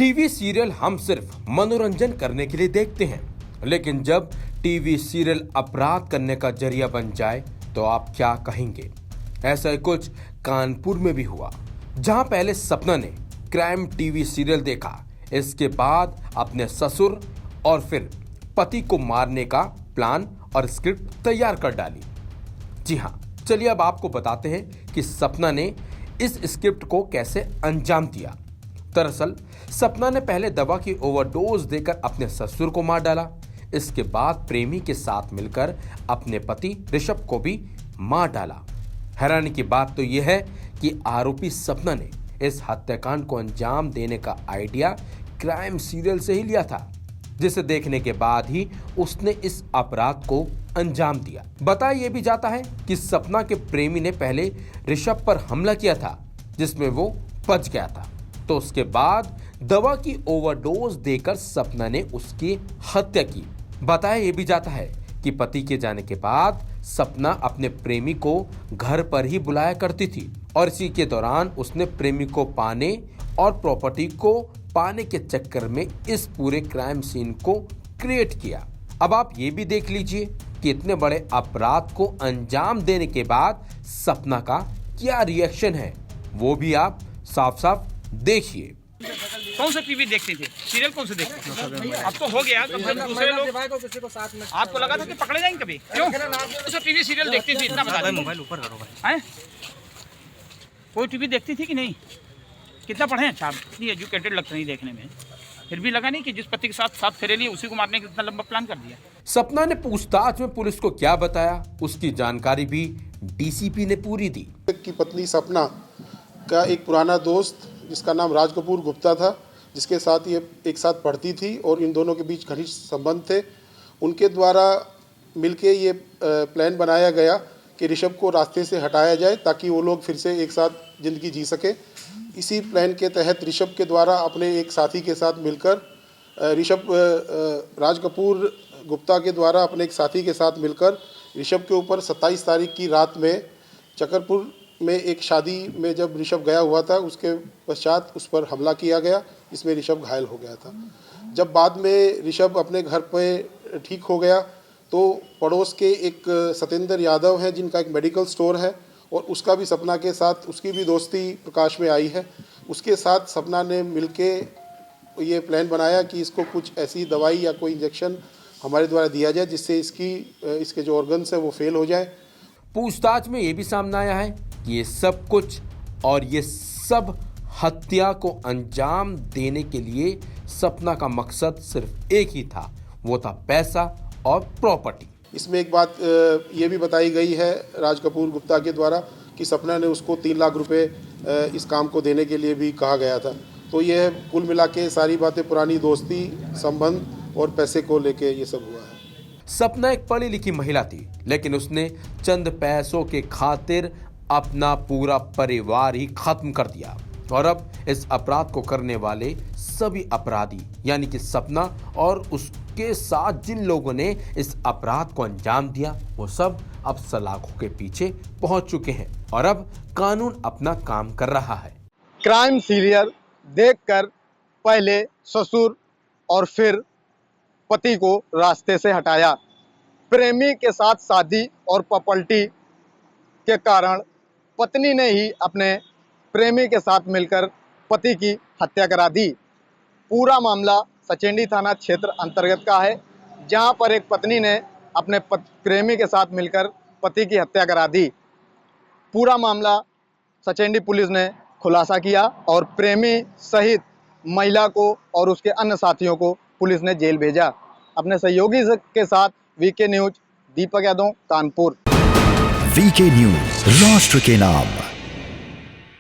TV serial हम सिर्फ मनोरंजन करने के लिए देखते हैं, लेकिन जब टीवी सीरियल अपराध करने का जरिया बन जाए तो आप क्या कहेंगे। ऐसा ही कुछ कानपुर में भी हुआ, जहां पहले सपना ने क्राइम टीवी सीरियल देखा, इसके बाद अपने ससुर और फिर पति को मारने का प्लान और स्क्रिप्ट तैयार कर डाली। जी हाँ, चलिए अब आपको बताते हैं कि सपना ने इस स्क्रिप्ट को कैसे अंजाम दिया। दरअसल सपना ने पहले दवा की ओवरडोज देकर अपने ससुर को मार डाला। इसके बाद प्रेमी के साथ मिलकर अपने पति ऋषभ को भी मार डाला। हैरानी की बात तो यह है कि आरोपी सपना ने इस हत्याकांड को अंजाम देने का आइडिया क्राइम सीरियल से ही लिया था, जिसे देखने के बाद ही उसने इस अपराध को अंजाम दिया। बताया यह भी जाता है कि सपना के प्रेमी ने पहले ऋषभ पर हमला किया था, जिसमें वो बच गया था, तो उसके बाद दवा की ओवरडोज देकर सपना ने उसकी हत्या की। बताया यह भी जाता है कि पति के जाने के बाद सपना अपने प्रेमी को घर पर ही बुलाया करती थी और इसी के दौरान उसने प्रेमी को पाने और प्रॉपर्टी को पाने के चक्कर में इस पूरे क्राइम सीन को क्रिएट किया। अब आप ये भी देख लीजिए कि इतने बड़े अपराध को अंजाम देने के बाद सपना का क्या रिएक्शन है, वो भी आप साफ साफ देखिए। कौन सा टीवी देखते थे, सीरियल कौन से देखते थे? अब तो हो गया, तो फिर दूसरे लोग आपको लगा था कि पकड़े जाएंगे कभी? क्यों? कौन सा टीवी सीरियल देखती थी, इतना बता दो। मोबाइल ऊपर करो भाई। हैं? कोई टीवी देखती थी कि नहीं? कितना पढ़े हैं? आप इतनी एजुकेटेड लगते नहीं देखने में, फिर भी लगा नहीं कि जिस पति के साथ फेरे लिए उसी को मारने का इतना लंबा प्लान कर दिया। सपना ने पूछताछ में पुलिस को क्या बताया, उसकी जानकारी भी डीसीपी ने पूरी दी। की पत्नी सपना का एक पुराना दोस्त जिसका नाम राज कपूर गुप्ता था, जिसके साथ ये एक साथ पढ़ती थी और इन दोनों के बीच घनिष्ठ संबंध थे, उनके द्वारा मिलके ये प्लान बनाया गया कि ऋषभ को रास्ते से हटाया जाए ताकि वो लोग फिर से एक साथ ज़िंदगी जी सके। इसी प्लान के तहत ऋषभ के द्वारा अपने एक साथी के साथ मिलकर राज कपूर गुप्ता के द्वारा अपने एक साथी के साथ मिलकर ऋषभ के ऊपर 27 तारीख की रात में चकरपुर में एक शादी में जब ऋषभ गया हुआ था, उसके पश्चात उस पर हमला किया गया, इसमें ऋषभ घायल हो गया था। जब बाद में ऋषभ अपने घर पे ठीक हो गया तो पड़ोस के एक सत्येंद्र यादव हैं जिनका एक मेडिकल स्टोर है और उसका भी सपना के साथ उसकी भी दोस्ती प्रकाश में आई है। उसके साथ सपना ने मिलके ये प्लान बनाया कि इसको कुछ ऐसी दवाई या कोई इंजेक्शन हमारे द्वारा दिया जाए जिससे इसके जो ऑर्गन्स है वो फेल हो जाए। पूछताछ में ये भी सामने आया है कि ये सब कुछ और ये सब हत्या को अंजाम देने के लिए सपना का मकसद सिर्फ एक ही था, वो था पैसा और प्रॉपर्टी। इसमें एक बात ये भी बताई गई है राज कपूर गुप्ता के द्वारा कि सपना ने उसको 3 लाख रुपए इस काम को देने के लिए भी कहा गया था। तो यह कुल मिला के सारी बातें पुरानी दोस्ती, संबंध और पैसे को लेके ये सब हुआ है। सपना एक पढ़ी लिखी महिला थी, लेकिन उसने चंद पैसों के खातिर अपना पूरा परिवार ही खत्म कर दिया और अब इस अपराध को करने वाले सभी अपराधी यानी कि सपना और उसके साथ जिन लोगों ने इस अपराध को अंजाम दिया, वो सब अब सलाखों के पीछे पहुंच चुके हैं और अब कानून अपना काम कर रहा है। क्राइम सीरियल देखकर पहले ससुर और फिर पति को रास्ते से हटाया। प्रेमी के साथ शादी और प्रॉपर्टी के कारण पत्नी ने ही अपने प्रेमी के साथ मिलकर पति की हत्या करा दी। पूरा मामला सचेंडी थाना क्षेत्र अंतर्गत का है, जहां पर एक पत्नी ने अपने प्रेमी के साथ मिलकर पति की हत्या करा दी। पूरा मामला सचेंडी पुलिस ने खुलासा किया और प्रेमी सहित महिला को और उसके अन्य साथियों को पुलिस ने जेल भेजा। अपने सहयोगी के साथ VK news, Deepak Yadav, Kanpur. VK news, राष्ट्र के नाम।